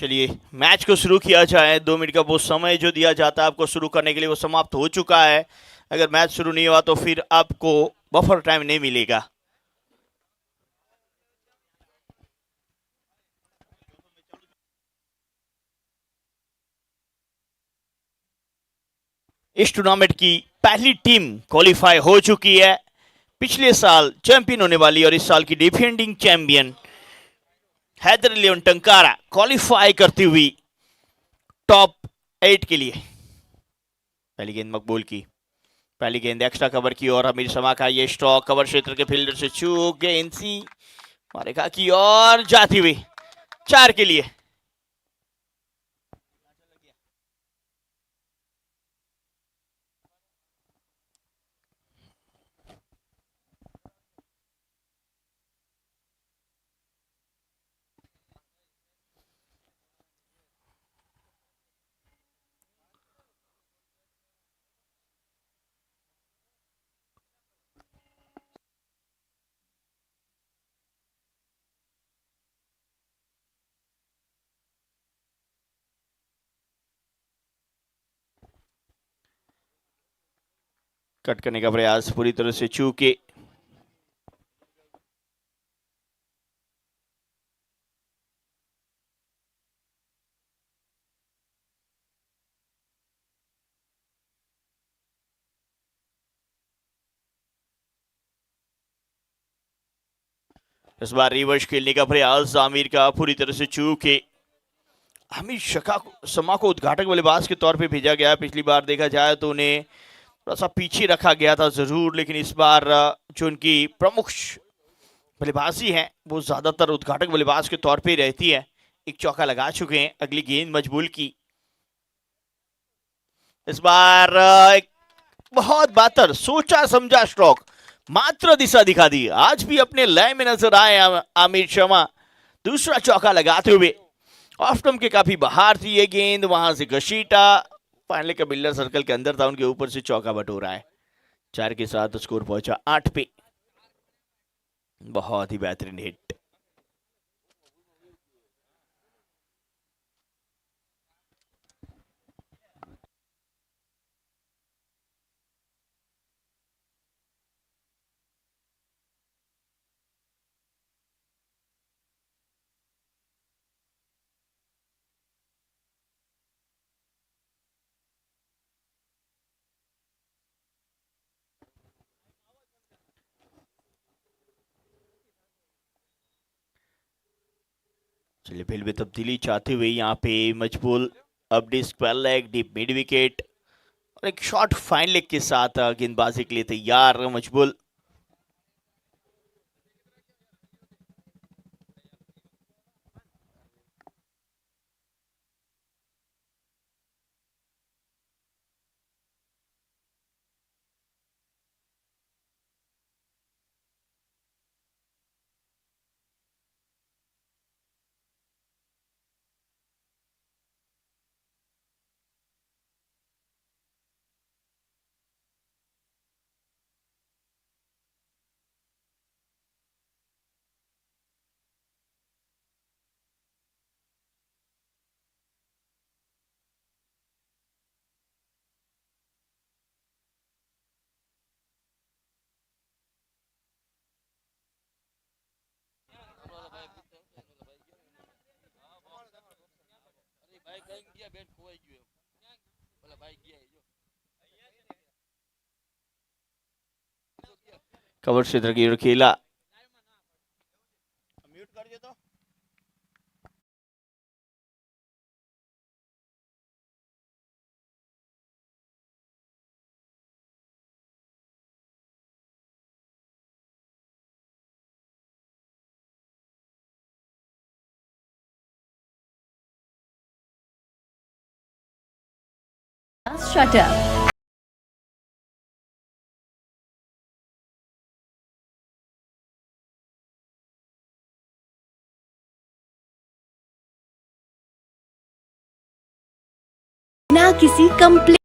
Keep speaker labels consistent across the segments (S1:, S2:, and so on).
S1: चलिए मैच को शुरू किया जाए। 2 मिनट का वो समय जो दिया जाता है आपको शुरू करने के लिए वो समाप्त हो चुका है। अगर मैच शुरू नहीं हुआ तो फिर आपको बफर टाइम नहीं मिलेगा। इस टूर्नामेंट की पहली टीम क्वालिफाई हो चुकी है। पिछले साल चैंपियन होने वाली और इस साल की डिफेंडिंग चैंपियन हैदर लियोन टंकारा क्वालिफाई करती हुई टॉप 8 के लिए। पहली गेंद मकबूल की, पहली गेंद एक्स्ट्रा कवर की और हमीर शमा का ये स्ट्रोक कवर क्षेत्र के फील्डर से चूक गेंद सी मारेगा की और जाती हुई 4 के लिए। कट करने का प्रयास पूरी तरह से चूके। इस बार रिवर्स खेलने का प्रयास आमिर का पूरी तरह से चूके। हमीर शमा को उद्घाटक बल्लेबाज के तौर पे भेजा गया। पिछली बार देखा जाए तो उन्हें थोड़ा सा पीछे रखा गया था जरूर, लेकिन इस बार जो उनकी प्रमुख बल्लेबाजी है वो ज्यादातर उद्घाटक बल्लेबाज के तौर पे रहती है। एक चौका लगा चुके हैं। अगली गेंद मजबूल की। इस बार एक बहुत बेहतर सोचा समझा स्ट्रोक, मात्र दिशा दिखा दी। आज भी अपने लय में नजर आए आमिर शमा। दूसरा चौका लगाते हुए ऑफ स्टंप के काफी बाहर थी ये गेंद, वहां से घसीटा, फाइनली का बिल्डर सर्कल के अंदर था, उनके ऊपर से चौका बटोरा है। 4 के साथ स्कोर पहुंचा 8 पे। बहुत ही बेहतरीन हिट। चलिए फील्ड में तब्दीली चाहते हुए यहाँ पे मजबूल अब डिस्क पर लेग डीप मिड विकेट और एक शॉट फाइन लेग के साथ गेंदबाजी के लिए तैयार मजबूल। कवर क्षेत्र की ओर खेला।
S2: Shutter. ना किसी कंप्लेंट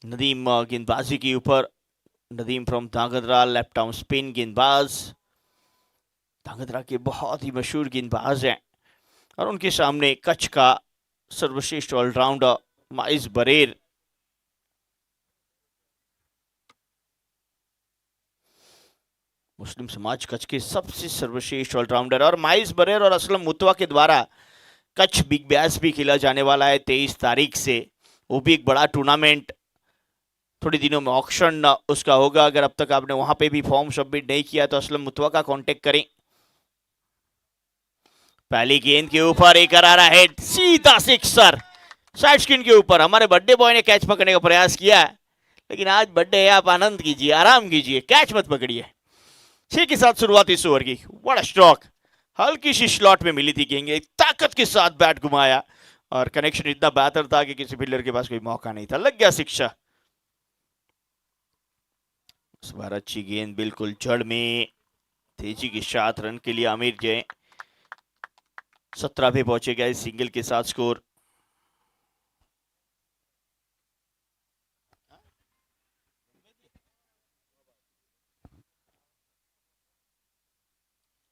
S1: नदीम गेंदबाजी के ऊपर। Nadeem from Dhrangadhra, left arm spin गेंदबाज। धांगध्रा के बहुत ही मशहूर गेंदबाज हैं और उनके सामने कच्छ का सर्वश्रेष्ठ ऑलराउंडर माइस बरेर। मुस्लिम समाज कच्छ के सबसे सर्वश्रेष्ठ ऑलराउंडर, और माइस बरेर और असलम मुतवा के द्वारा कच्छ बिग बैश भी खेला जाने वाला है 23 तारीख से। वो भी एक बड़ा टूर्नामेंट, थोड़ी दिनों में ऑक्शन उसका होगा। अगर अब तक आपने वहां पे भी फॉर्म सबमिट नहीं किया तो असलम मुतवा का कांटेक्ट करें। पहली गेंद के ऊपर एक करारा हेड, सीधा सिक्सर साइड स्क्रीन के ऊपर। हमारे बर्थडे बॉय ने कैच पकड़ने का प्रयास किया है, लेकिन आज बर्थडे है, आप आनंद कीजिए, आराम कीजिए, कैच मत पकड़िए। 6 के साथ शुरुआत इस ओवर की। बड़ा स्ट्रोक, हल्की सी स्लॉट में मिली थी गेंद, ताकत के साथ बैट घुमाया और कनेक्शन इतना बेहतर था कि किसी फील्डर के पास कोई मौका नहीं था, लग गया सिक्सा। इस बार अच्छी गेंद, बिल्कुल जड़ में, तेजी के साथ रन के लिए आमिर जय 17 पे पहुंचेगा इस सिंगल के साथ स्कोर।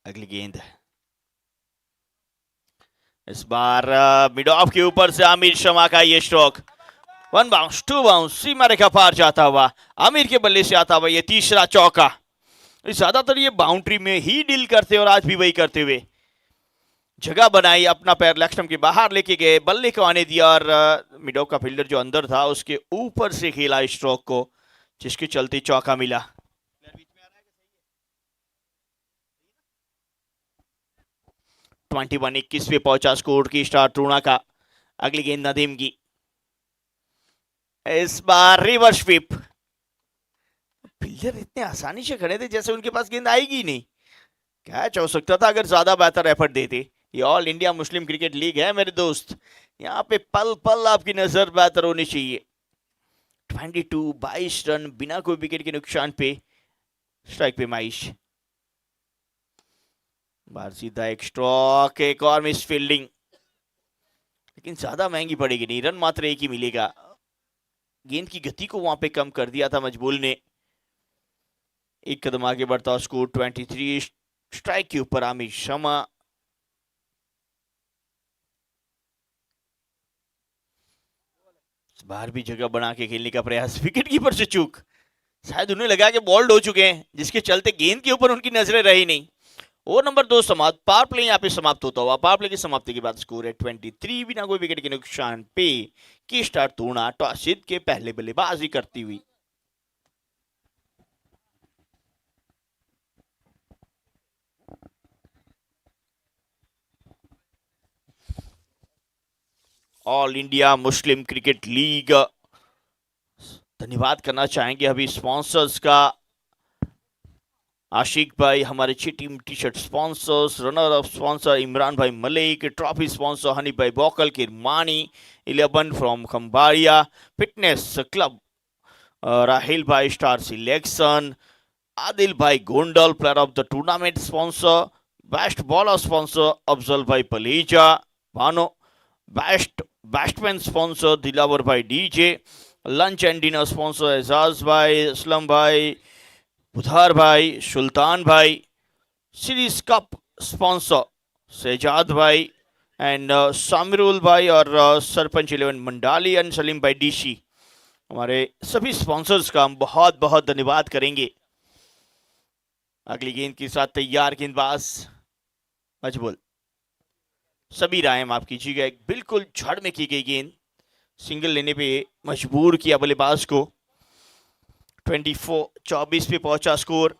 S1: अगली गेंद, इस बार मिड ऑफ के ऊपर से आमिर शमा का ये स्ट्रोक, 1 बाउंस 2 बाउंस, सीमा रेखा पार जाता हुआ आमिर के बल्ले से आता हुआ ये तीसरा चौका। ज्यादातर ये बाउंड्री में ही डील करते और आज भी वही करते हुए जगह बनाई, अपना पैर लेग स्टंप के बाहर लेके गए, बल्ले को आने दिया और मिड ऑफ का फील्डर जो अंदर था उसके ऊपर से खेला स्ट्रोक को, जिसके चलते चौका मिला। 21-21 पे पहुंचा स्कोर की स्टार टूर्ना का। अगली गेंद नदीम की, इस बार रिवर्स स्वीप। फील्डर इतने आसानी से खड़े थे जैसे उनके पास गेंद आएगी नहीं। कैच हो सकता था अगर ज्यादा बेहतर एफर्ट देते। ये all India Muslim cricket league है मेरे दोस्त, यहाँ पे पल पल आपकी नजर बेहतर होनी चाहिए। 22 रन बिना कोई विकेट के नुकसान पे, स्ट्राइक पे माइश। बार सीधा एक स्ट्रोक, एक और मिस फील्डिंग, लेकिन ज्यादा महंगी पड़ेगी नहीं, रन मात्र एक ही मिलेगा। गेंद की गति को वहां पे कम कर दिया था मजबूल ने। एक कदम आगे बढ़ता स्कोर 23, स्ट्राइक के ऊपर आमिर शमा। इस बार भी जगह बना के खेलने का प्रयास, विकेट कीपर से चूक। शायद उन्हें लगा कि बॉल्ड हो चुके हैं, जिसके चलते गेंद के ऊपर उनकी नजरें रही नहीं। ओवर नंबर 2 समाप्त, पावर प्ले यहाँ पे समाप्त होता हुआ। पावर प्ले की समाप्ति के बाद स्कोर है 23 बिना कोई विकेट के नुकसान पे। की स्टार टूर्ना टॉस जीत के पहले बल्लेबाजी करती हुई। All India Muslim cricket league धन्यवाद करना चाहेंगे अभी स्पॉन्सर्स का। आशिक भाई हमारे 6 team T shirt sponsors, runner up sponsor Imran भाई मलिक, ट्रॉफी स्पॉन्सर हनी भाई Bokal Kirmani, 11 from Khambhalia, fitness club Rahil भाई स्टार सिलेक्शन, आदिल भाई Gondal player of the tournament sponsor, best bowler sponsor Afzal भाई Palija Bhano, best batsman sponsor Dilawar भाई DJ, lunch and dinner sponsor Ejaz भाई, असलम भाई, बुधार भाई, सुल्तान भाई, सीरीज कप स्पॉन्सर शहजाद भाई एंड सामिरुल भाई और सरपंच 11 मंडाली एंड सलीम भाई डीसी। हमारे सभी स्पॉन्सर्स का हम बहुत बहुत धन्यवाद करेंगे। अगली गेंद के साथ तैयार गेंदबाज मजबूल, सभी राय माफ कीजिएगा, एक बिल्कुल झड़ में की गई गेंद, सिंगल लेने पे मजबूर किया बल्लेबाज को। 24 पे पहुंचा score.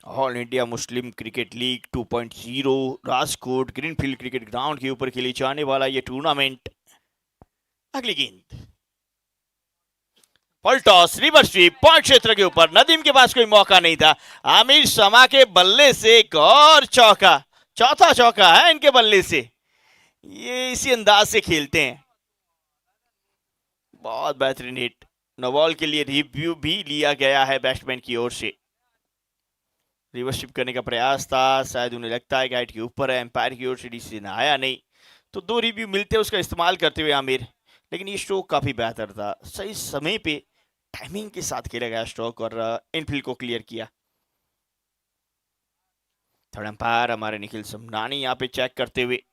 S1: All India Muslim cricket league 2.0 Rajkot greenfield cricket ground के ऊपर खेले जाने वाला यह टूर्नामेंट। अगली गेंद पलटॉस, रिवर्स स्वीप, पॉइंट क्षेत्र के ऊपर, नदीम के पास कोई मौका नहीं था। आमिर शमा के बल्ले से एक और चौका, चौथा चौका है इनके बल्ले से। ये इसी अंदाज से खेलते हैं। बहुत बेहतरीन हिट, नॉबॉल के लिए रिव्यू भी लिया गया है बैट्समैन की ओर से। रिवर्स स्वीप करने का प्रयास था, शायद उन्हें लगता है गाइड के ऊपर है, एम्पायर की ओर से डिसीजन आया नहीं, तो 2 रिव्यू मिलते हैं उसका इस्तेमाल करते हुए आमिर, लेकिन ये स्ट्रोक काफी बेहतर था, सही समय पे टाइमिंग के साथ खेला गया स्ट्रोक और इनफील्ड को क्लियर किया। थर्ड अंपायर हमारे निखिल समनानी यहाँ पे चेक करते हुए।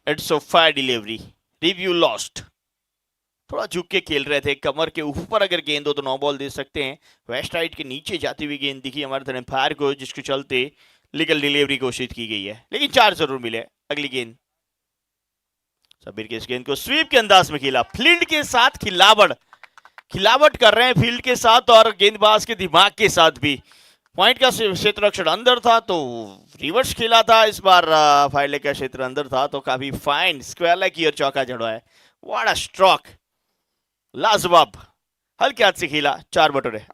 S1: It's a fire delivery, review lost. थोड़ा झुक के खेल रहे थे, कमर के ऊपर अगर गेंद हो तो नो बॉल दे सकते हैं। वेस्ट राइट के नीचे जाती हुई गेंद दिखी हमारे थर्ड अंपायर को, जिसके चलते लीगल डिलीवरी घोषित की गई है, लेकिन 4 जरूर मिले। अगली गेंद सबीर के इस गेंद को स्वीप के अंदाज में खेला, फील्ड के साथ खिलावट कर रहे हैं फील्ड के साथ और गेंदबाज के दिमाग के साथ भी। पॉइंट का क्षेत्र रक्षण अंदर था तो रिवर्स खेला था, इस बार फाइव लेग का क्षेत्र अंदर था तो काफी फाइन स्क्वायर लेग की और चौका जड़ा है। व्हाट अ स्ट्रोक, लाजवाब, हल्के हाथ से खेला, 4 बटोरे।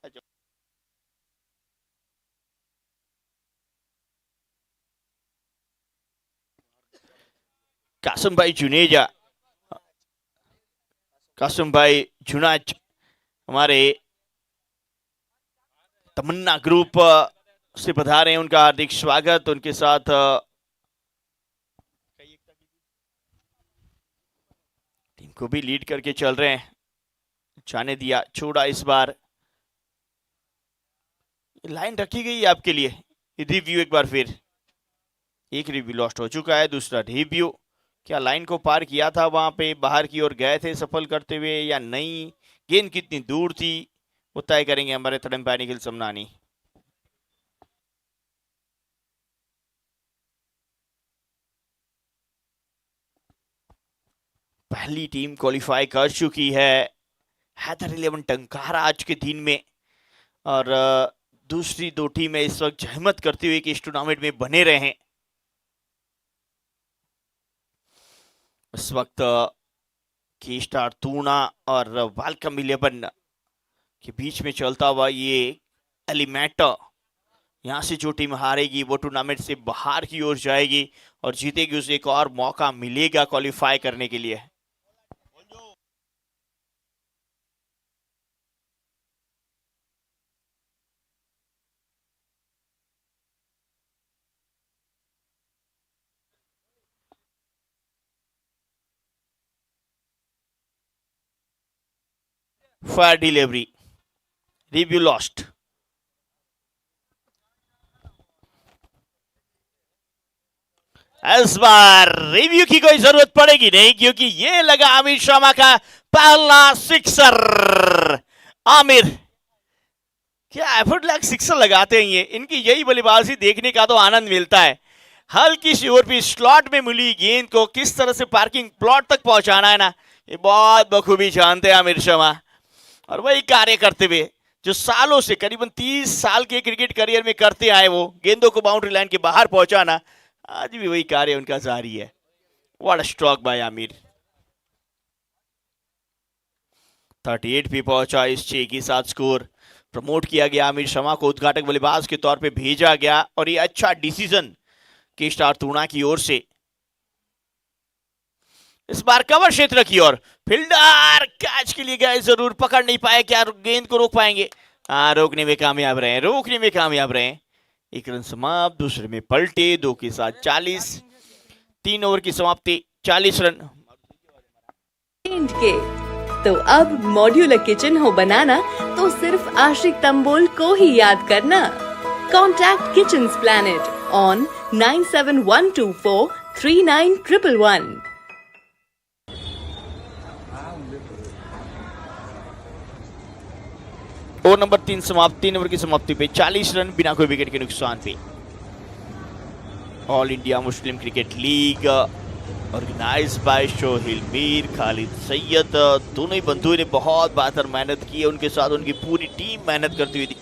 S1: कासम भाई जुनेजा, कासम भाई जुनाज हमारे तमन्ना ग्रुप से पधारे हैं, उनका हार्दिक स्वागत। उनके साथ टीम को भी लीड करके चल रहे हैं। जाने दिया, छोड़ा, इस बार लाइन रखी गई है आपके लिए। रिव्यू एक बार फिर, एक रिव्यू लॉस्ट हो चुका है, दूसरा रिव्यू। क्या लाइन को पार किया था, वहां पे बाहर की ओर गए थे सफल करते हुए या नहीं, गेंद कितनी दूर थी, वो तय करेंगे हमारे थर्ड अंपायर निखिल समनानी। पहली टीम क्वालिफाई कर चुकी है, हैदर 11 टंकारा आज के दिन में, और दूसरी 2 टीमें इस वक्त जहमत करती हुई कि इस टूर्नामेंट में बने रहें। इस वक्त की स्टार तूना और वेलकम 11 के बीच में चलता हुआ ये एलिमेंट, यहाँ से जो टीम हारेगी वो टूर्नामेंट से बाहर की ओर जाएगी और जीतेगी उसे एक और मौका मिलेगा क्वालिफाई करने के लिए। Fire delivery, review lost. इस बार रिव्यू की कोई जरूरत पड़ेगी नहीं क्योंकि ये लगा आमिर शर्मा का पहला सिक्सर। आमिर क्या एफर्ट लग सिक्सर लगाते हैं ये, इनकी यही बल्लेबाजी देखने का तो आनंद मिलता है। हल्की सी ओर भी स्लॉट में मिली गेंद को किस तरह से पार्किंग प्लॉट तक पहुंचाना है ना, ये बहुत बखूबी जानते हैं आमिर शर्मा। और वही कार्य करते हुए जो सालों से, करीबन 30 साल के क्रिकेट करियर में करते आए, वो गेंदों को बाउंड्री लाइन के बाहर पहुंचाना, आज भी वही कार्य उनका जारी है। What a stroke bye Aamir. 38 पे पहुंचा इस 6 के साथ स्कोर। प्रमोट किया गया, आमिर शर्मा को उद्घाटक बल्लेबाज के तौर पे भेजा गया और ये अच्छा डिसीजन के स्टार तूना की ओर से। इस बार कवर क्षेत्र की ओर फील्डर कैच के लिए गए, जरूर पकड़ नहीं पाए, क्या गेंद को रोक पाएंगे? हाँ, रोकने में कामयाब रहे, रोकने में कामयाब रहे। 1 रन समाप्त, दूसरे में पलटे, 2 के साथ 40, 3 ओवर की समाप्ति, 40 रन।
S2: पेंट के तो अब मॉड्यूलर किचन हो बनाना तो सिर्फ आशिक तंबोल को ही याद करना। Contact kitchens planet on 9712439111।
S1: Over number 3 समाप्त, 3 ओवर की समाप्ति पे 40 रन बिना कोई विकेट के नुकसान पे। All India Muslim cricket league organise by Shohil Mir, Khalid Sayyed, दोनों ही बंधुओं ने बहुत बेहतर मेहनत की है, उनके साथ उनकी पूरी टीम मेहनत करती हुई थी।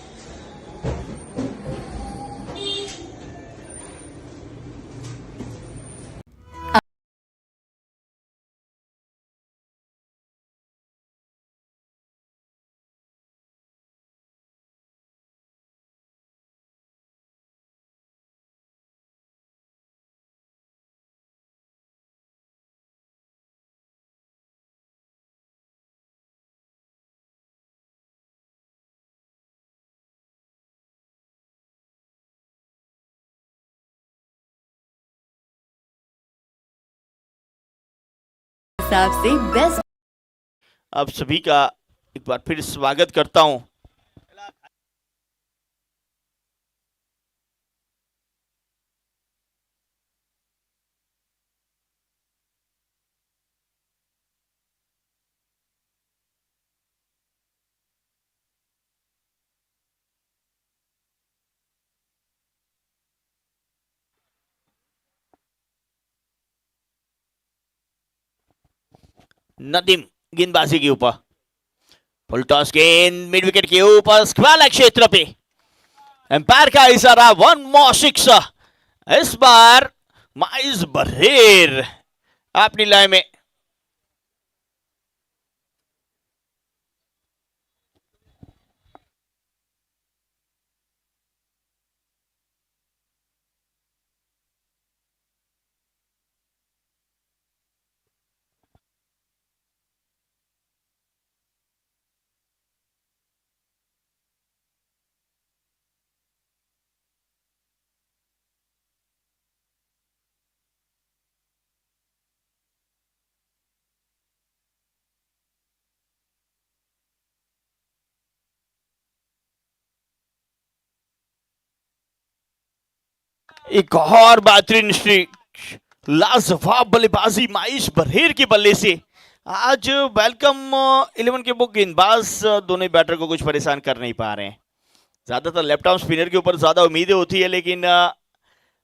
S2: हिसाब से बेस्ट।
S1: आप सभी का एक बार फिर स्वागत करता हूं। नदीम गेंदबाजी के ऊपर, फुल टॉस गेंद मिड विकेट के ऊपर वाला क्षेत्र पे, एम्पायर का इशारा, 1 more 6। इस बार माइज बरहेर अपनी लाइन में। एक और बेहतरीन स्ट्रीक, लाजवाब बल्लेबाजी माइश बरहेर के बल्ले से। आज वेलकम 11 के बुक गेंदबाज दोनों बैटर को कुछ परेशान कर नहीं पा रहे हैं। ज्यादातर लेफ्ट आर्म स्पिनर के ऊपर ज्यादा उम्मीदें होती है, लेकिन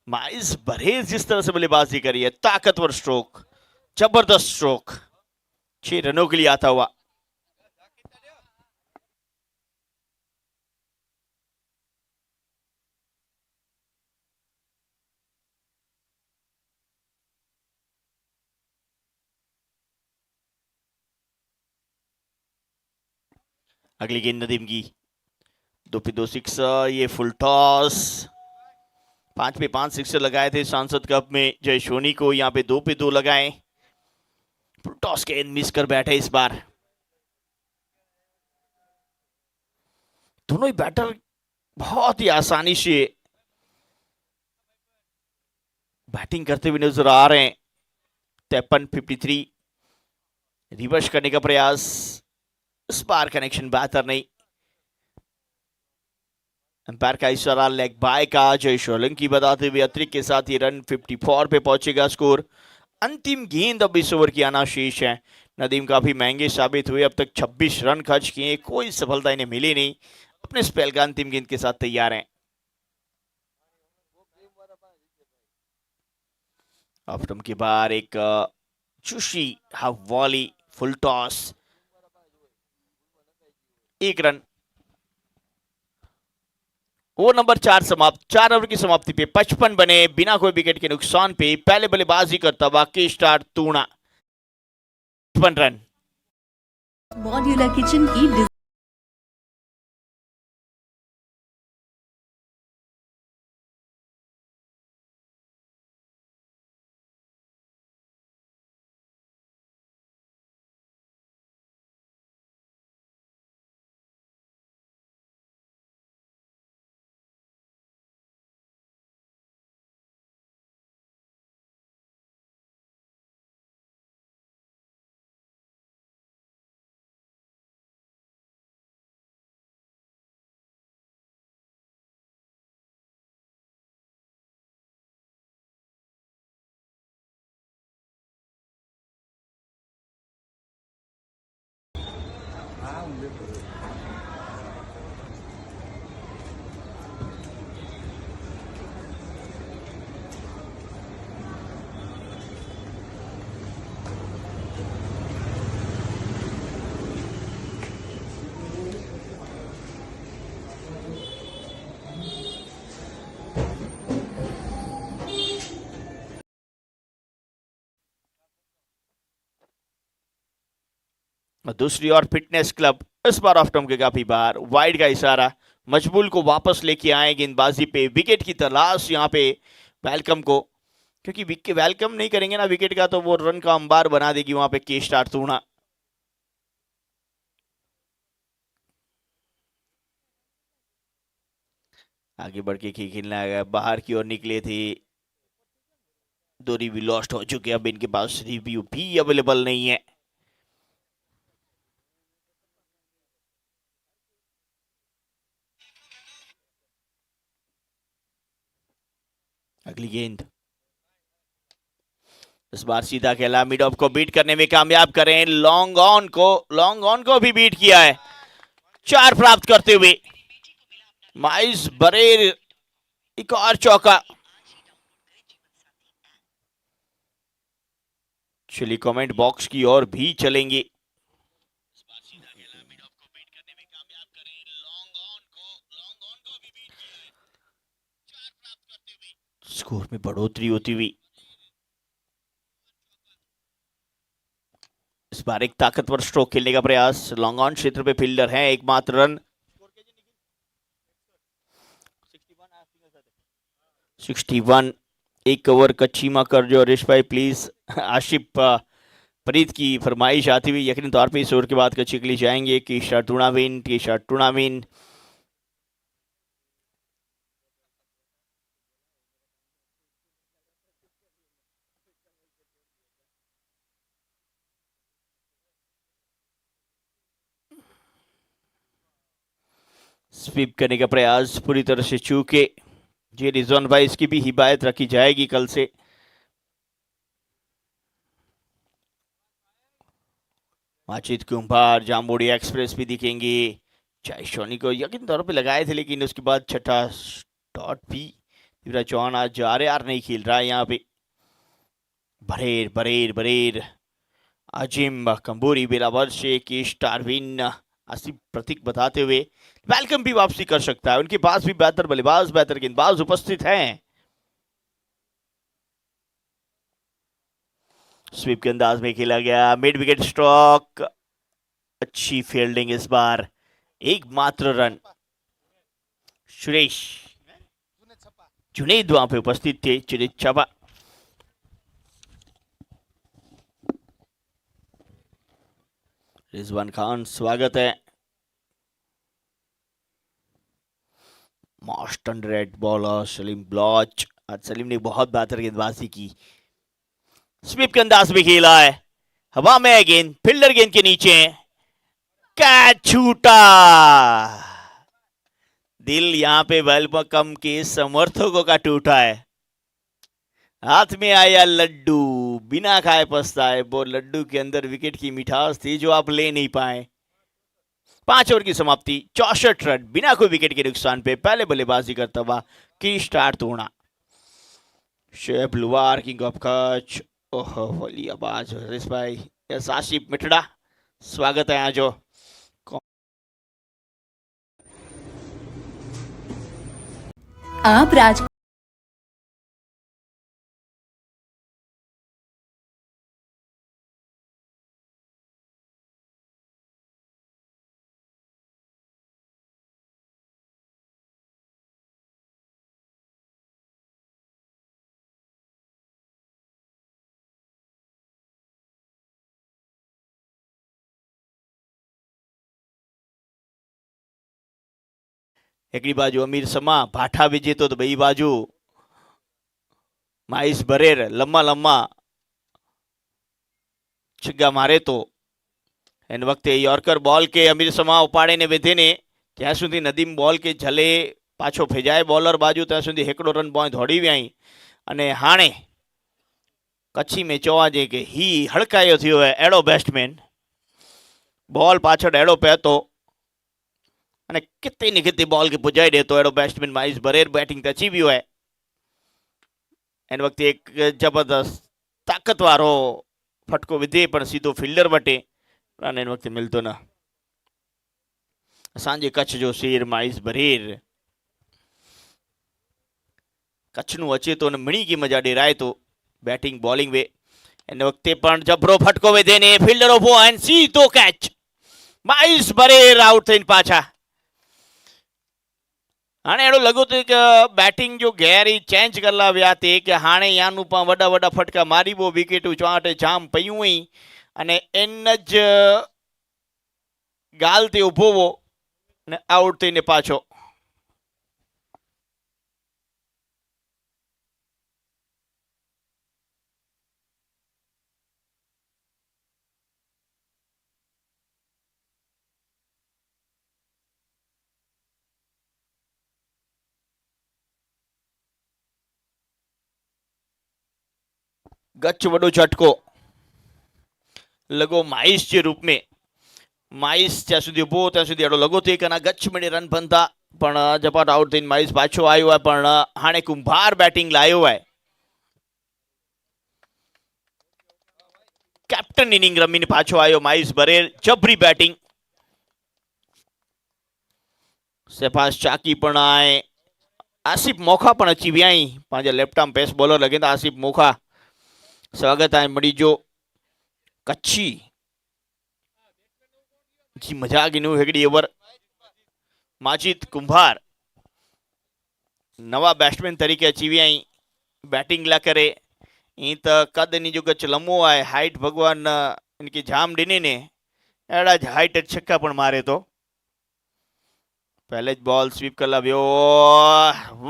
S1: माइस बरहेर जिस तरह से बल्लेबाजी करी है, ताकतवर स्ट्रोक, जबरदस्त स्ट्रोक, 6 रनों के लिए आता हुआ। अगली गेंद नदीम की, 2 पे 2 6, ये फुल टॉस, 5 पे 5 सिक्सर लगाए थे सांसद कप में जय सोनी को, यहाँ पे 2 पे 2 लगाए। फुल टॉस गेंद मिस कर बैठे इस बार। दोनों ही बैटर बहुत ही आसानी से बैटिंग करते हुए नजर आ रहे हैं। 53 53, रिवर्स करने का प्रयास, इस बार कनेक्शन बेहतर नहीं। अंपायर का इशारा लेग बाय का, जय सोलंकी बताते हुए अतिरिक्त के साथ ही रन 54 पे पहुंचेगा स्कोर। अंतिम गेंद अब इस ओवर की आना शेष है। नदीम काफी महंगे साबित हुए, अब तक 26 रन खर्च किए, कोई सफलता इन्हें मिली नहीं। अपने स्पेल का अंतिम गेंद के साथ तैयार हैं। ऑफ्टम के बाहर एक चुशी half volley, full toss, 1 run. Over number 4 समाप्त। 4 ओवर की समाप्ति पे 55 बने बिना कोई विकेट के नुकसान पे। पहले बल्लेबाजी करता हुआ के स्टार तूणा, 55 रन।
S2: मॉड्यूलर किचन की
S1: दूसरी ओर फिटनेस क्लब इस बार ऑफ्टम के काफी बाहर, वाइड का इशारा, मजबूल को वापस लेके आए गेंदबाजी पे। विकेट की तलाश यहाँ पे वेलकम को, क्योंकि वेलकम नहीं करेंगे ना विकेट का तो वो रन का अंबार बना देगी वहां पे के स्टार तूणा। आगे बढ़ के खेलना है, बाहर की ओर निकले थे दो रिव्यू लॉस्ट हो चुके हैं, अब इनके पास रिव्यू भी अवेलेबल नहीं है। अगली गेंद इस बार सीधा खेला, मिड ऑफ को बीट करने में कामयाब करें, लॉन्ग ऑन को भी बीट किया है, 4 प्राप्त करते हुए माइस बरेर एक और चौका। चलिए कमेंट बॉक्स की ओर भी चलेंगे। स्कोर में बढ़ोतरी होती हुई, इस बार एक ताकतवर स्ट्रोक खेलने का प्रयास, लॉन्ग ऑन क्षेत्र पे फील्डर है, एकमात्र रन 61। एक ओवर कच्चीमा कर जो हरीश भाई प्लीज। आशिफ फरीद की फरमाइश आती हुई, यकीन तौर पे इस ओवर के बाद कच्ची के लिए जाएंगे। टी शर्ट टूर्नामेंट स्वीप करने का प्रयास पूरी तरह से चूके। जी रिजवान भाई, इसकी भी हिमायत रखी जाएगी कल से। माचिद कुंभार, जाम्बोडी एक्सप्रेस भी दिखेंगे। चाय सोनी को यकीन तौर पे लगाए थे, लेकिन उसके बाद छठा डॉट भी युवराज चौहान आज जा रहे यार नहीं खेल रहा है यहाँ पे। बरेर बरेर बरेर अजिम कंबोरी बेलावर से की स्टारविन आसिफ प्रतीक बताते हुए वेलकम भी वापसी कर सकता है। उनके पास भी बेहतर बल्लेबाज, बेहतर गेंदबाज उपस्थित हैं। स्वीप के अंदाज में खेला गया, मिड विकेट स्ट्रोक, अच्छी फील्डिंग इस बार, एकमात्र रन। सुरेश जुनैद वहां पे उपस्थित थे, जुनैद छापा। रिजवान खान स्वागत है। Most underrated bowler Salim blotch, आज सलीम ने बहुत बेहतर गेंदबाजी की। स्वीप के अंदाज में खेला है, हवा में है गेंद, फील्डर गेंद के नीचे है, कैच छूटा। दिल यहां पे वेलकम के समर्थकों का टूटा है। हाथ में आया लड्डू, बिना खाए पछताए। वो लड्डू के अंदर विकेट की मिठास थी जो आप ले नहीं पाए। 5 ओवर की समाप्ति, 64 रन, बिना कोई विकेट के नुकसान पे पहले बल्लेबाजी करता हुआ की स्टार्ट तोड़ा। शेब लुवार किंग ऑफ कच, ओहो वली आवाज हरीश भाई, यस आशिफ मिठड़ा स्वागत है आज।
S2: आप राज
S1: एकड़ी बाजू अमीर समा भाठा विजे तो बई बाजू माइस बरेर लम्मा लम्मा छग्गा मारे तो एन वक्ते यॉर्कर बॉल के अमीर समा उपाड़े ने विधे ने ત્યાં સુધી નદીમ બોલ કે ઝલે પાછો ભેજાય બોલર બાજુ ત્યાં સુધી એકડો રન બોય દોડી વ્યાઈ અને હાણે કચ્છી में चवा जे કે ही હડકાયો થયો હે એડો બેટ્સમેન બોલ પાછળ એડો પહેતો અને कितनी ने कितनी बॉल के पुजाई दे तो एडो बैट्समैन माइस बरेर बैटिंग तची भी है। एन वक्त एक जबरदस्त ताकतवारो फटको विधे पर सीधो फील्डर वटे रन एन वक्त मिलतो ना। सांजे कच्छ जो शेर माइस बरेर कच्छ नु अचे तो मणी की मजा डेराए तो बैटिंग बॉलिंग वे एन वक्ते पण जबरो फटको विधे ने फील्डर उभो एन सीधो कैच माइस बरेर आउट थईने पाछा। हाणे अहिड़ो लॻो थो कि बैटिंग जो गेर ई चेंज करला विया ते कि हाणे यानू पां वॾा वॾा फटका मारीबो, विकेटूं चवाट जाम पयूं हुई अने इन ज ॻाल्हि ते उभो हो ने आउट थईने पाछो। गच वडो झटको लगो माइस के रूप में माइस ज्यां सुधी उभो त्यां सुधी एडो लगो थी कना गच में रन बनता पण झपाटो आउट थईने माइस पाछो आयो है पण हाणे कुंभार बैटिंग लायो है कैप्टन इनिंग रमीने पाछो आयो माइस बरेर जबरी बैटिंग शहबाज चाकी पण आए आसिफ मोखा पण अची विया पंहिंजे लेफ्ट आर्म पेस बॉलर लगे था आसिफ मोखा स्वागत आहे मड़ी जो कच्छी जी मजाक इन हिकड़ी ओवर माजिद कुंभार नवा बैट्समैन तरीके अची विया बैटिंग ला करे ई त कद इन जो गच लंबो है हाइट भगवान इनके जाम डिने ने एड़ा हाइट छक्का पण मारे तो पहले बॉल स्वीप कर लाव्यो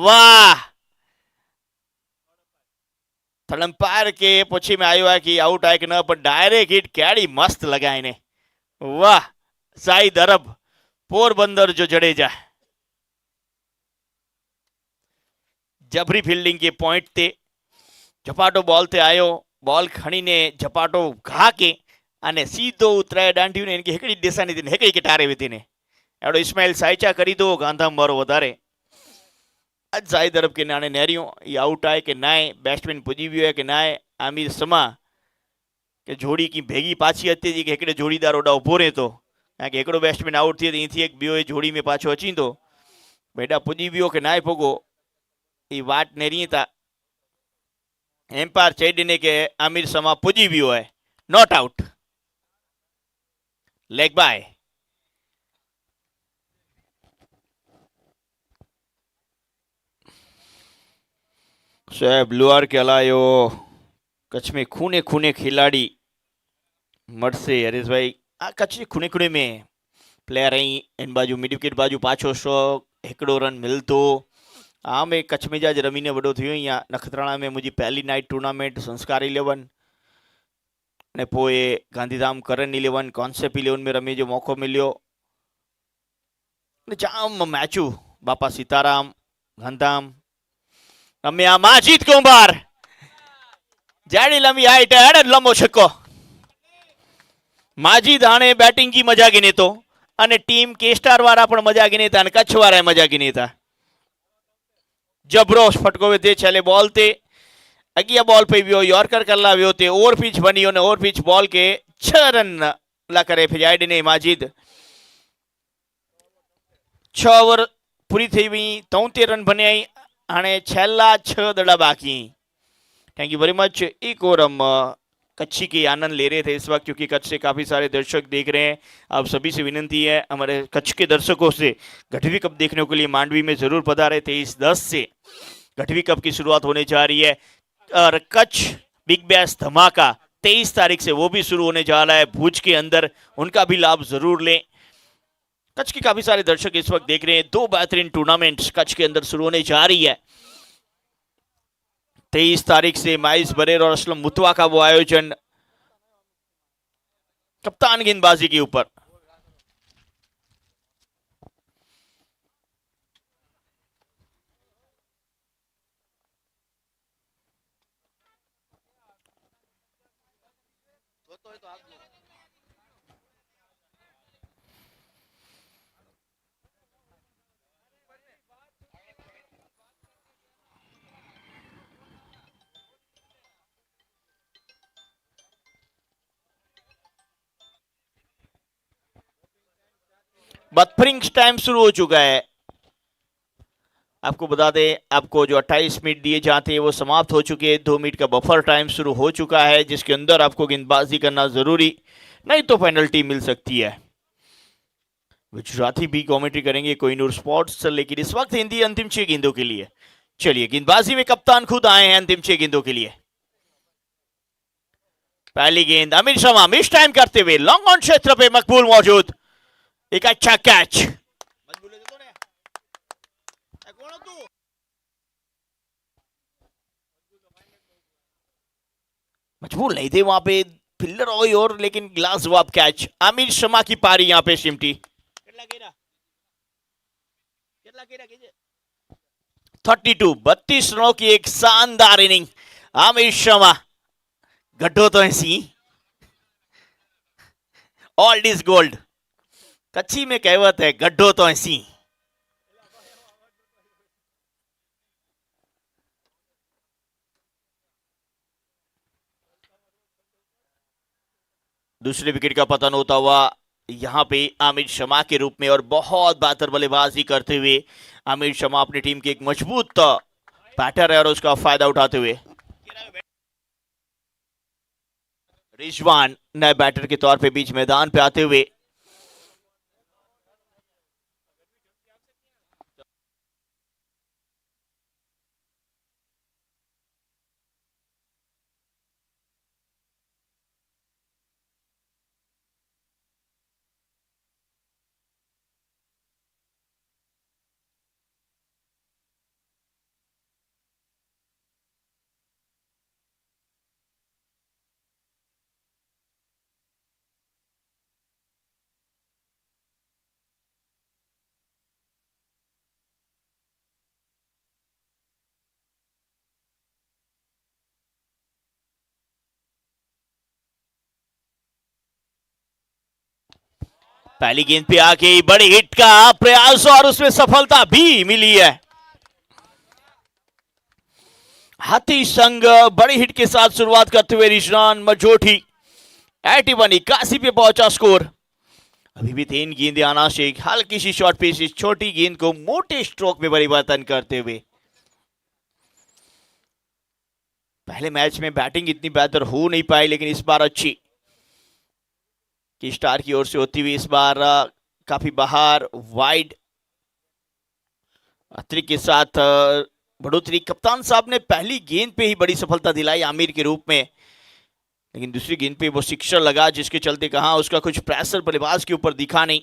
S1: वाह थर्ड के पछी में आयो है कि आउट है कि न पर डायरेक्ट हिट केड़ी मस्त लगाई ने वाह साईद अरब पोरबंदर जो जडेजा जबरी फील्डिंग के पॉइंट ते झपाटो बॉल ते आयो बॉल खणी ने झपाटो घा के अने सीधो उतराय डांडियो ने इनकी हेकड़ी दिशा ने हेकड़ी के टारे विती ने एडो इस्माइल साइचा करी दो गांधा मारो वधारे आज जाहिद अरब के नाने नेरियो ये आउट आए कि नाए बैट्समैन पुजी वियो है कि नाए आमिर समा के जोड़ी की भेगी पाछी हती जी के हेकड़े जोड़ीदार ओडा उभो रहे तो कारण के एकड़ो बैट्समैन आउट थी इथी एक बियो जोड़ी में पाछो अची तो बेटा पुजी वियो कि नाए पोगो ई वाट नेरी था एम्पायर चई डिने के आमिर समा पुजी वियो है नॉट आउट लेग बाय साहब लुआर के हलायो कच्छ में खूने खूने खिलाड़ी मरसे हरीश भाई आ कच्छ खूने खूने में प्लेयर आई इन बाजू मिड विकेट बाजू पाछो स्ट्रोक एकड़ो रन मिलतो आ मैं कच्छ में जाज रमीने वडो थयो अहींया नखत्राणा में मुझी पहली नाइट टूर्नामेंट संस्कार 11 ने पोए गांधीधाम करन 11 कॉन्सेप्ट 11 में रमी जो मौको मिलियो ने जाम मैचू बापा सीताराम गांधीधाम रम्या माजिद कुंभार जाड़ी लंबी हाइट है लंबो छक्को माजिद हाणे बैटिंग की मजा गिने तो अने टीम के स्टार वाला पण मजा गिने था कच्छ वाला मजा गिने था जबरो फटको वे छेले बॉल ते अगिया बॉल पे वियो यॉर्कर कर लाव्यो ते ओवर पिच बनियो ने ओवर पिच बॉल के 6 रन ला करे फिजाई डिने माजिद 6 ओवर पूरी थी हुई 73 रन बने हाणे छेल्ला 6 दड़ा बाकी थैंक यू वेरी मच एक और हम कच्छी की आनंद ले रहे थे इस वक्त क्योंकि कच्छ से काफी सारे दर्शक देख रहे हैं आप सभी से विनती है हमारे कच्छ के दर्शकों से गढ़वी कप देखने के लिए मांडवी में जरूर पधारे 23-10 से गढ़वी कप की शुरुआत होने जा रही है और कच्छ बिग बैश धमाका 23 तारीख से वो भी शुरू होने जा रहा है भुज के अंदर उनका भी लाभ जरूर लें कच्छ के काफी सारे दर्शक इस वक्त देख रहे हैं 2 बेहतरीन टूर्नामेंट्स कच्छ के अंदर शुरू होने जा रही है 23 तारीख से माइस बरेर और असलम मुतवा का वो आयोजन कप्तान गेंदबाजी के ऊपर बथरिंग टाइम शुरू हो चुका है आपको बता दें आपको जो 28 मिनट दिए जाते हैं वो समाप्त हो चुके हैं 2 मिनट का बफर टाइम शुरू हो चुका है जिसके अंदर आपको गेंदबाजी करना जरूरी नहीं तो पेनल्टी मिल सकती है गुजराती भी कमेंट्री करेंगे कोहिनूर स्पोर्ट्स लेकिन इस वक्त हिंदी अंतिम 6 गेंदों के लिए चलिए गेंदबाजी में कप्तान खुद आए हैं अंतिम 6 गेंदों के लिए पहली गेंद अमीर शमा मिस टाइम करते हुए लॉन्ग ऑन क्षेत्र पे मकबूल मौजूद एक अच्छा कैच मजबूर नहीं थे वहां पे फिल्डर और लेकिन ग्लास जवाब कैच आमिर शमा की पारी यहां पे सिमटी 32 32 रनों की एक शानदार इनिंग आमिर शमा गड्ढो तो ऐसी ऑल्ड इज गोल्ड, कच्ची में कहावत है, गड्ढो तो ऐसी। दूसरे विकेट का पतन होता हुआ यहां पे आमिर शमा के रूप में, और बहुत बेहतर बल्लेबाजी करते हुए आमिर शमा अपनी टीम की एक मजबूत बैटर है और उसका फायदा उठाते हुए रिजवान नए बैटर के तौर पे बीच मैदान पे आते हुए पहली गेंद पे आके बड़ी हिट का प्रयास और उसमें सफलता भी मिली है। हाथी संग बड़ी हिट के साथ शुरुआत करते हुए रिजवान मजोठी 81 पे पहुंचा स्कोर। अभी भी 3 गेंदें आना शेख हल्की सी शॉर्ट पिच इस छोटी गेंद को मोटे स्ट्रोक में परिवर्तन करते हुए। पहले मैच में बैटिंग इतनी बेहतर हो नहीं पाई, लेकिन इस बार अच्छी कि स्टार की ओर से होती हुई इस बार काफी बाहर वाइड अतिरिक्त के साथ बढ़ोतरी। कप्तान साहब ने पहली गेंद पे ही बड़ी सफलता दिलाई आमिर के रूप में, लेकिन दूसरी गेंद पे वो सिक्सर लगा जिसके चलते कहा उसका कुछ प्रेशर बल्लेबाज के ऊपर दिखा नहीं।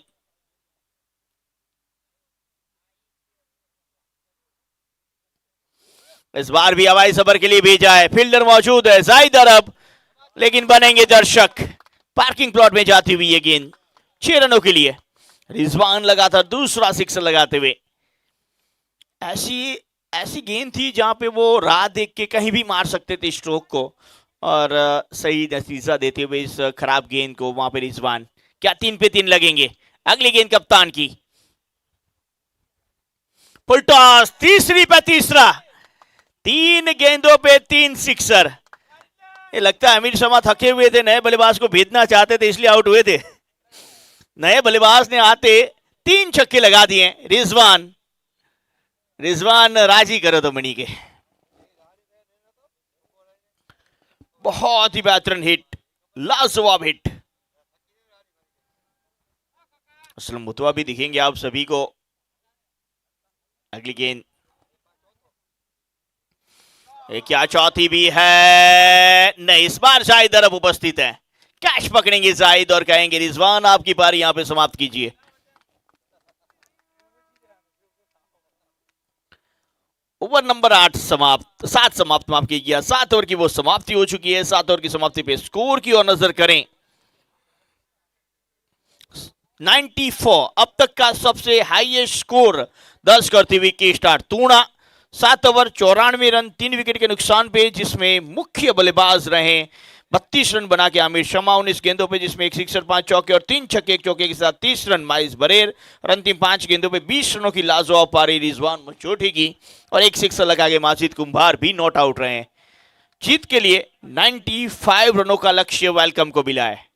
S1: इस बार भी हवाई सफर के लिए भेजा है, फील्डर मौजूद है जाहिद अरब, लेकिन बनेंगे दर्शक। पार्किंग प्लॉट में जाती हुई ये गेंद 6 रनों के लिए। रिजवान लगातार दूसरा सिक्सर लगाते हुए। ऐसी ऐसी गेंद थी जहां पे वो राह देख के कहीं भी मार सकते थे स्ट्रोक को, और सही नतीजा देते हुए इस खराब गेंद को वहां पे रिजवान। क्या 3 पे 3 लगेंगे? अगली गेंद कप्तान की, फुल टॉस, तीसरी पे तीसरा, 3 गेंदों पे 3 सिक्सर। ये लगता है अमीर शर्मा थके हुए थे, नए बल्लेबाज को भेजना चाहते थे इसलिए आउट हुए थे। नए बल्लेबाज ने आते 3 छक्के लगा दिए। रिजवान रिजवान राजी करो तो मणि के। बहुत ही बेहतरीन हिट, लाजवाब हिट। असलम मुतवा भी दिखेंगे आप सभी को। अगली गेंद, क्या चौथी भी है? नहीं, इस बार जाहिद अरब उपस्थित है। कैच पकड़ेंगे जाहिद और कहेंगे रिजवान आपकी पारी यहां पे समाप्त कीजिए। ओवर नंबर 8 समाप्त, 7 समाप्त, माफ कीजिए, 7 ओवर की वो समाप्ति हो चुकी है। 7 ओवर की समाप्ति पे स्कोर की ओर नजर करें, 94 अब तक का सबसे हाईएस्ट स्कोर दर्ज करती हुई के स्टार तूणा। 7 ओवर 94 रन 3 विकेट के नुकसान पे, जिसमें मुख्य बल्लेबाज रहे 32 रन बना के आमिर शमा 19 गेंदों पे, जिसमें एक सिक्सर 5 चौके और 3 छक्के एक चौके के साथ 30 रन माइस बरेर। और अंतिम 5 गेंदों पे 20 रनों की लाजवाब पारी रिजवान मचोटी की, और एक सिक्सर लगा के माजिद कुंभार भी नॉट आउट रहे। जीत के लिए 95 रनों का लक्ष्य वेलकम को मिला है।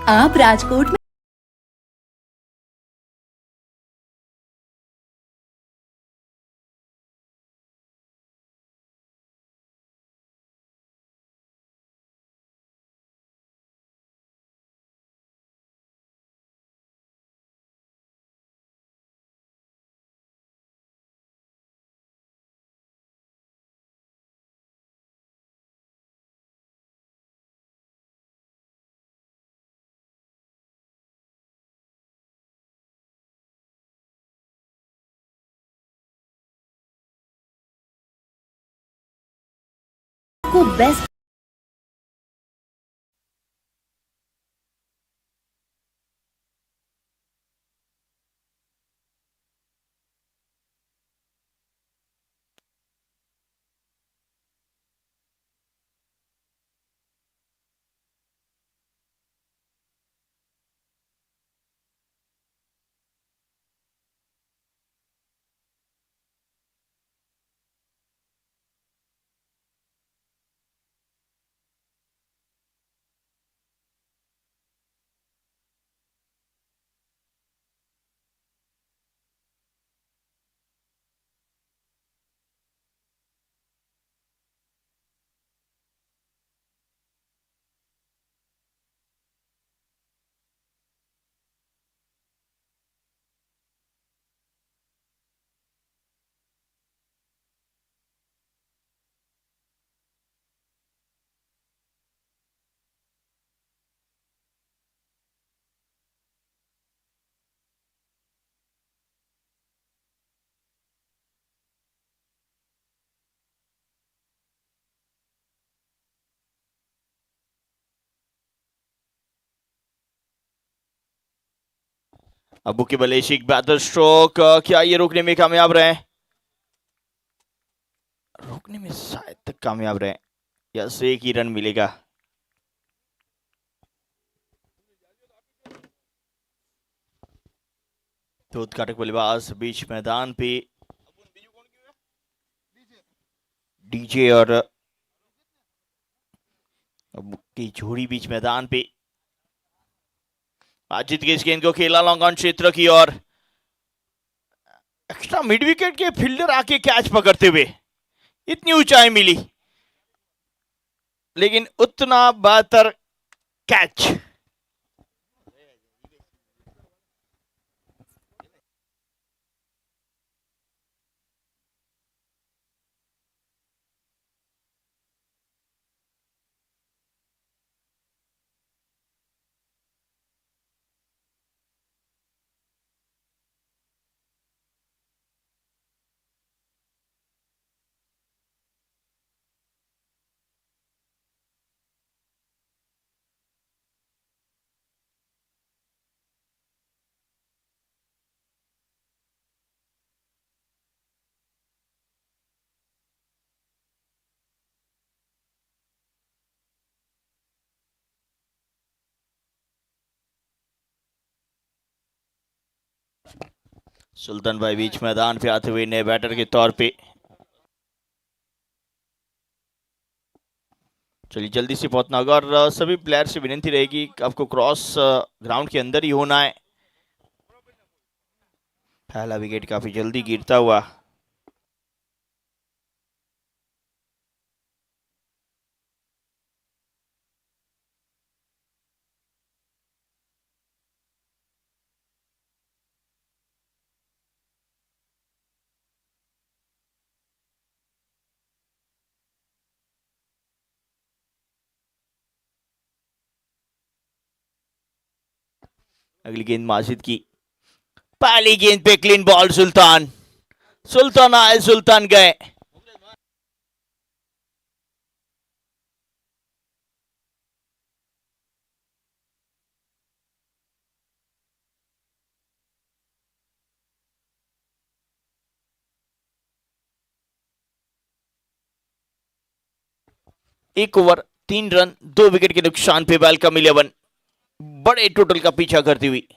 S2: आप राजकोट में को बेस्ट
S1: अबू के बलेशिक बेहतर स्ट्रोक, क्या ये रोकने में कामयाब रहे? रोकने में शायद तक कामयाब रहे या से एक ही रन मिलेगा। तो उद्घाटक बल्लेबाज बीच मैदान पे, डीजे और अबू की जोड़ी बीच मैदान पे। अजित के इस गेंद को खेला लॉन्ग ऑन क्षेत्र की और एक्स्ट्रा मिड विकेट के फील्डर आके कैच पकड़ते हुए इतनी ऊंचाई मिली, लेकिन उतना बेहतर कैच। सुल्तान भाई बीच मैदान पे आते हुए नए बैटर के तौर पे। चलिए जल्दी से पहुंचना होगा और सभी प्लेयर से विनती रहेगी कि आपको क्रॉस ग्राउंड के अंदर ही होना है। पहला विकेट काफी जल्दी गिरता हुआ। अगली गेंद माजिद की। पहली गेंद पे क्लीन बॉल। सुल्तान सुल्तान आए, सुल्तान गए। एक ओवर 3 रन 2 विकेट के नुकसान पे वेलकम 11 बड़े टोटल का पीछा करती हुई।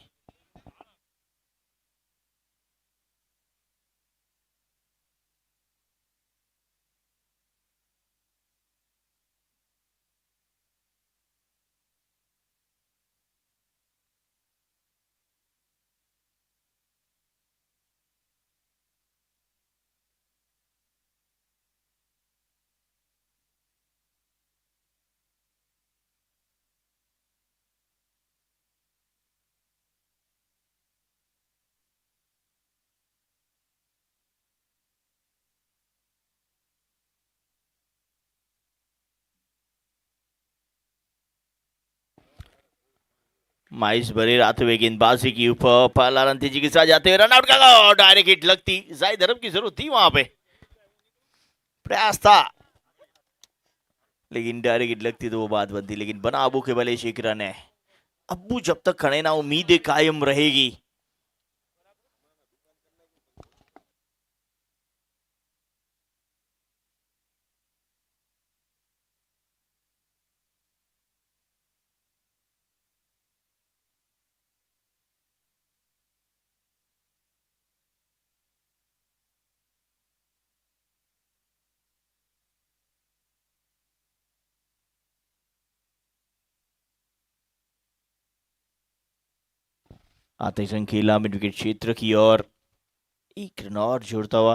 S1: माइस बरेर आते हुए गेंदबाजी की ऊपर पहला रन तेजी के साथ जाते हुए रनआउट का डायरेक्ट हिट लगती। जाहिद अरब की जरूरत थी वहां पे, प्रयास था लेकिन डायरेक्ट हिट लगती तो वो बात बनती। लेकिन बना अबू के भले 1 रन है। अब्बू जब तक खड़े ना उम्मीदें कायम रहेगी। आते संखेला मिड विकेट क्षेत्र की ओर 1 रन और जोड़ता हुआ।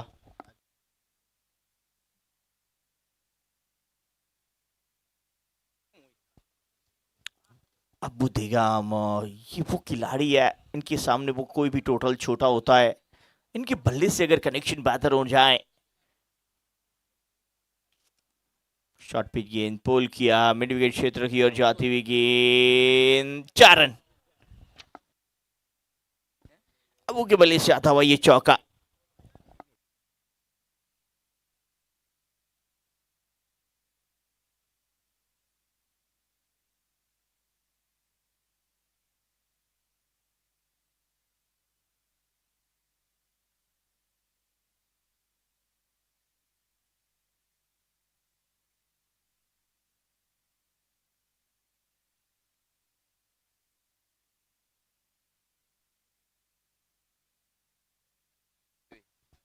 S1: अब्बू देगाम ये वो खिलाड़ी है, इनके सामने वो कोई भी टोटल छोटा होता है। इनके बल्ले से अगर कनेक्शन बेहतर हो जाए। शॉर्ट पिच गेंद पोल किया मिड विकेट क्षेत्र की ओर जाती हुई गेंद 4 रन। अबू के बल्ले से आता हुआ ये चौका।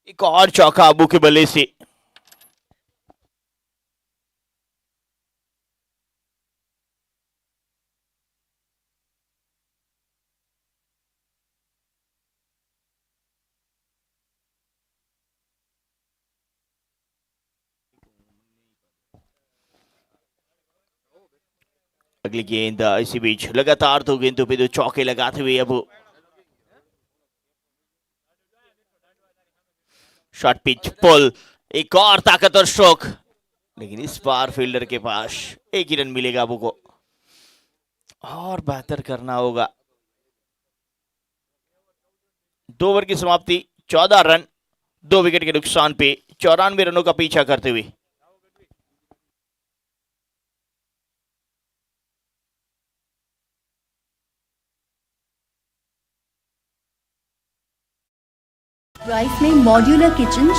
S1: एक और चौका अबू के बल्ले से। अगली गेंद इसी बीच लगातार 2 गेंदों पे 2 चौके लगाते हुए अब शॉर्ट पिच पुल। एक और ताकतवर स्ट्रोक लेकिन इस बार फील्डर के पास 1 ही रन मिलेगा अबू को। और बेहतर करना होगा। 2 ओवर की समाप्ति 14 रन 2 विकेट के नुकसान पे 94 रनों का पीछा करते हुए।
S2: प्राइस में मॉड्यूलर किचन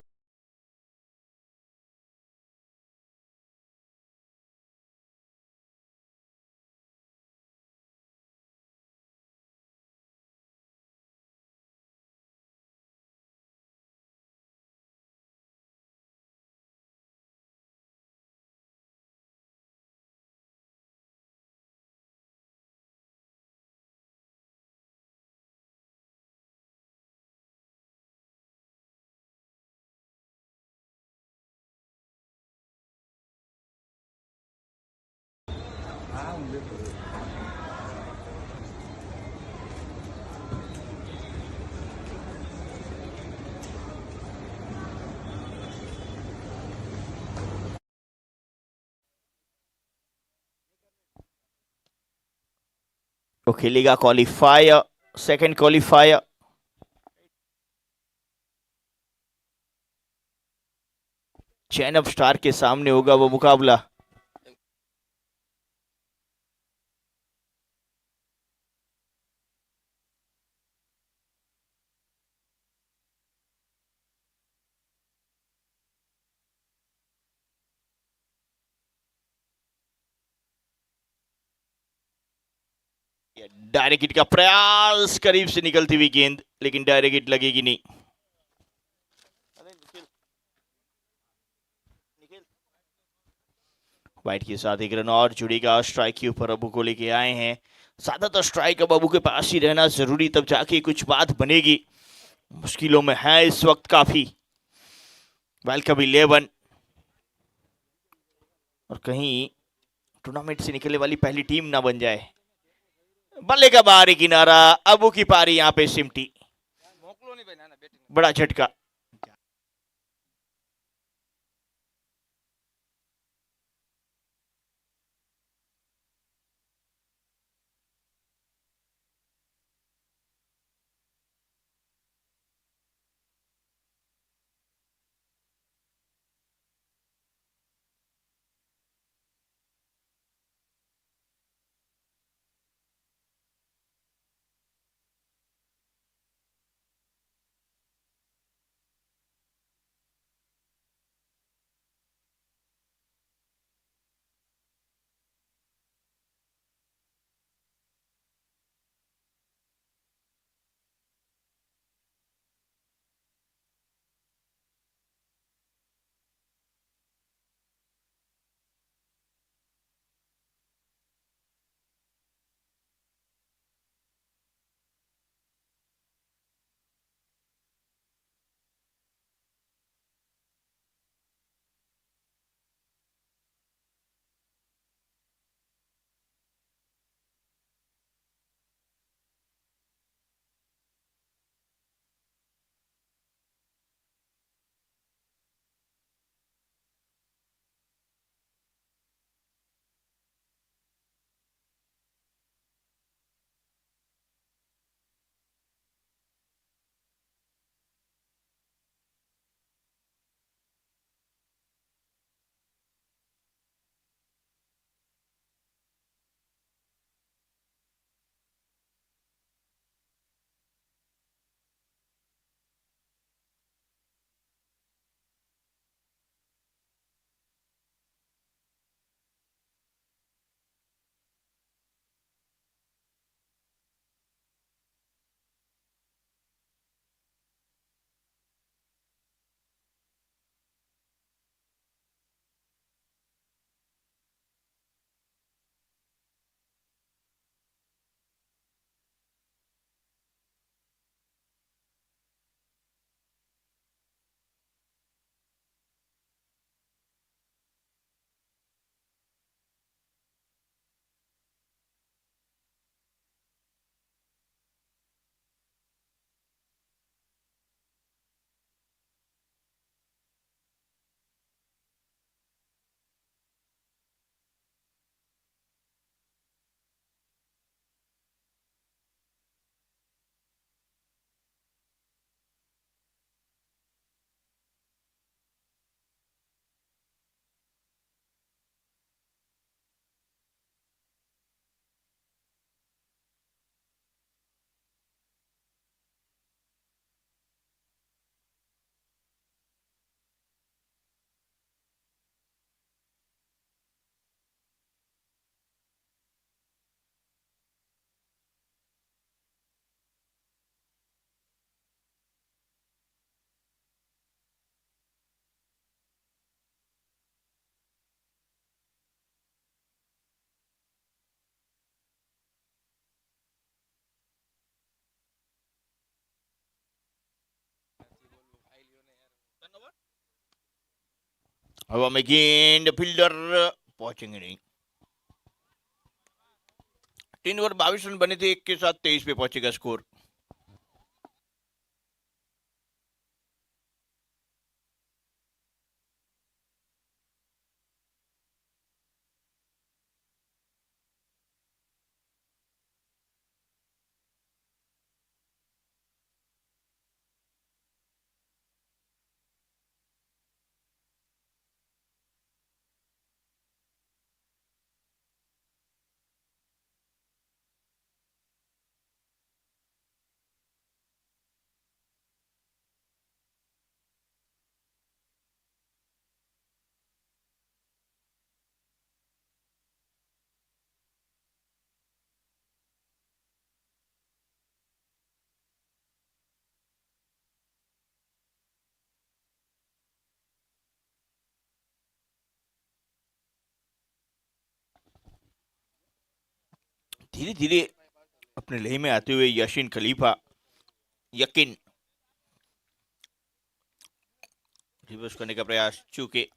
S1: वो खेलेगा qualifier, second qualifier. Chain of star के सामने होगा वो मुकाबला। डायरेक्ट हिट का प्रयास, करीब से निकलती हुई गेंद, लेकिन डायरेक्ट हिट लगेगी नहीं। वाइट के साथ एक रन और जुड़ेगा। स्ट्राइक के ऊपर अबू को लेके आए हैं। ज्यादातर स्ट्राइक अब अबू के पास ही रहना जरूरी, तब जाके कुछ बात बनेगी। मुश्किलों में है इस वक्त काफी। वेलकम 11, और कहीं टूर्नामेंट से निकलने वाली पहली टीम ना बन जाए। बल्ले का बाहरी किनारा, अबू की पारी यहाँ पे सिमटी। बड़ा झटका। हवा में गेंद, फील्डर पहुंचेंगे नहीं। 3 ओवर 22 रन बने थे, एक के साथ 23 पे पहुंचेगा स्कोर। धीरे धीरे अपने लय में आते हुए याशीन खलीफा, यकीन रिवर्स करने का प्रयास, चूके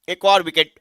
S1: एक और विकेट।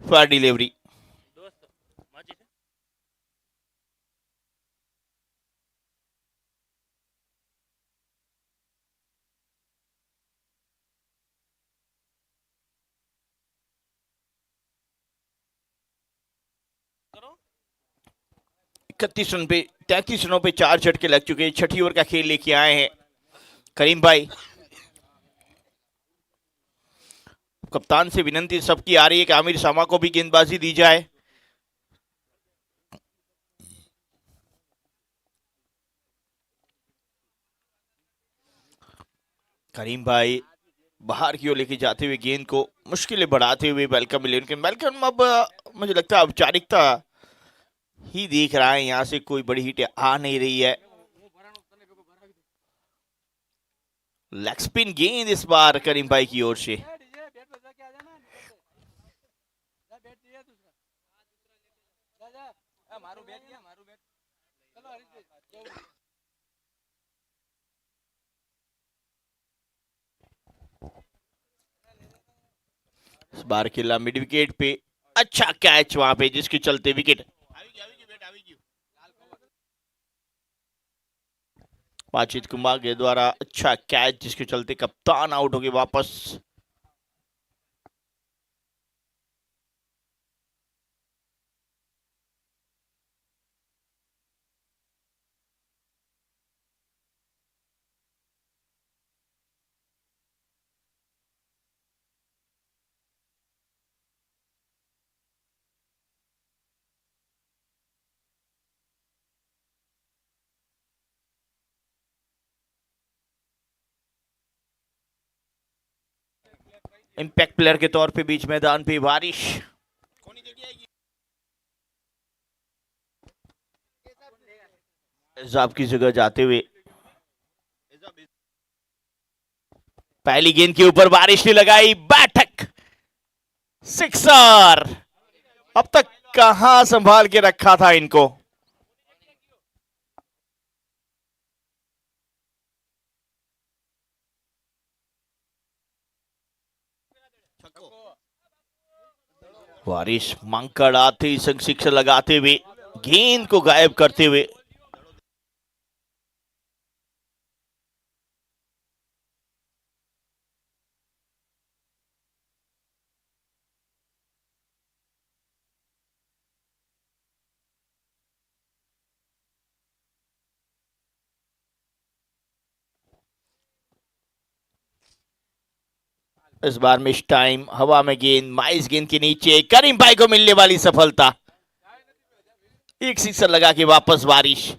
S1: For delivery. इकतीस रन पे 33 रनों पे 4 झटके लग चुके हैं। छठी ओवर का खेल लेके आए हैं करीम भाई। कप्तान से विनंती सबकी आ रही है कि आमिर शर्मा को भी गेंदबाजी दी जाए। करीम भाई बाहर की ओर लेके जाते हुए गेंद को मुश्किलें बढ़ाते हुए वेलकम मिले। वेलकम अब मुझे लगता है औपचारिकता ही देख रहा है, यहां से कोई बड़ी हिट आ नहीं रही है। लेग स्पिन गेंद इस बार करीम भाई की ओर से। इस बार खेला मिड विकेट पे, अच्छा कैच वहां पे जिसके चलते विकेट। बातचीत कुमार के द्वारा अच्छा कैच जिसके चलते कप्तान आउट हो गए वापस। इंपैक्ट प्लेयर के तौर पे बीच मैदान पे बारिश। एजाब की जगह जाते हुए पहली गेंद के ऊपर बारिश ने लगाई बैठक, सिक्सर। अब तक कहां संभाल के रखा था इनको। बारिश मंकड़ आते ही संग सिक्सर लगाते हुए गेंद को गायब करते हुए इस बार मिस टाइम, हवा में गेंद, माइस गेंद के नीचे करीम भाई को मिलने वाली सफलता। एक सिक्सर लगा के वापस बारिश।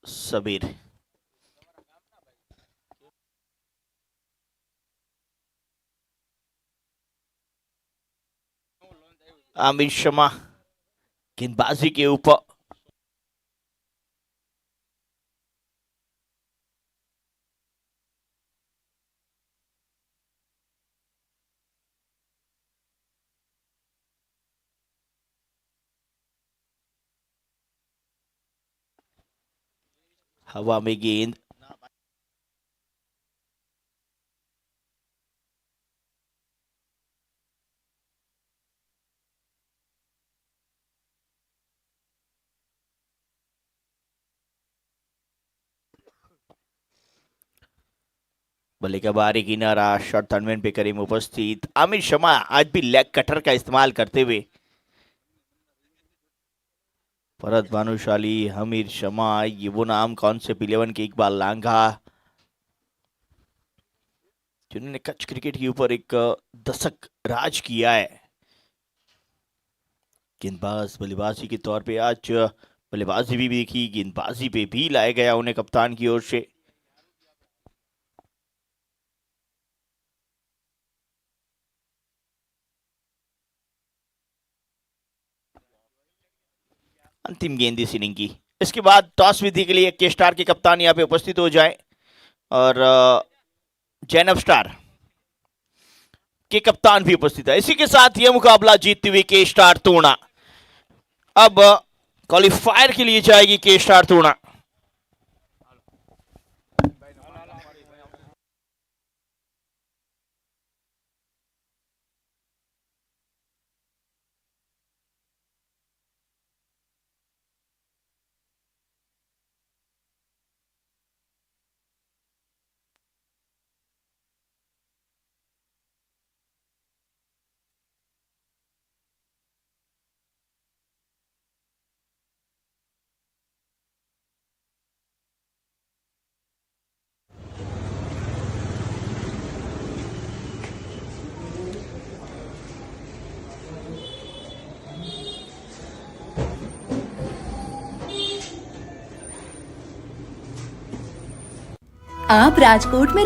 S1: सबीर आमिर शर्मा गेंदबाजी के ऊपर हवा में गेंद, बल्ले का बारी किनारा, शॉट टर्नमेंट पे करीम उपस्थित। आमिर शर्मा आज भी लेग कटर का इस्तेमाल करते हुए, भरत भानुशाली, आमिर शर्मा, ये वो नाम कॉन्सेप्ट 11 के इकबाल लांघा जिन्होंने कच्छ क्रिकेट के ऊपर एक दशक राज किया है। गेंदबाज बल्लेबाजी के तौर पे आज बल्लेबाजी भी देखी, गेंदबाजी पे भी लाया गया उन्हें कप्तान की ओर से। अंतिम गेंद इस इनिंग की। इसके बाद टॉस विधि के लिए के स्टार के कप्तान यहाँ पे उपस्थित हो जाए और जैनब स्टार के कप्तान भी उपस्थित है। इसी के साथ यह मुकाबला जीतती हुई के स्टार तोड़ा अब क्वालिफायर के लिए जाएगी के स्टार तोड़ा।
S2: आप राजकोट में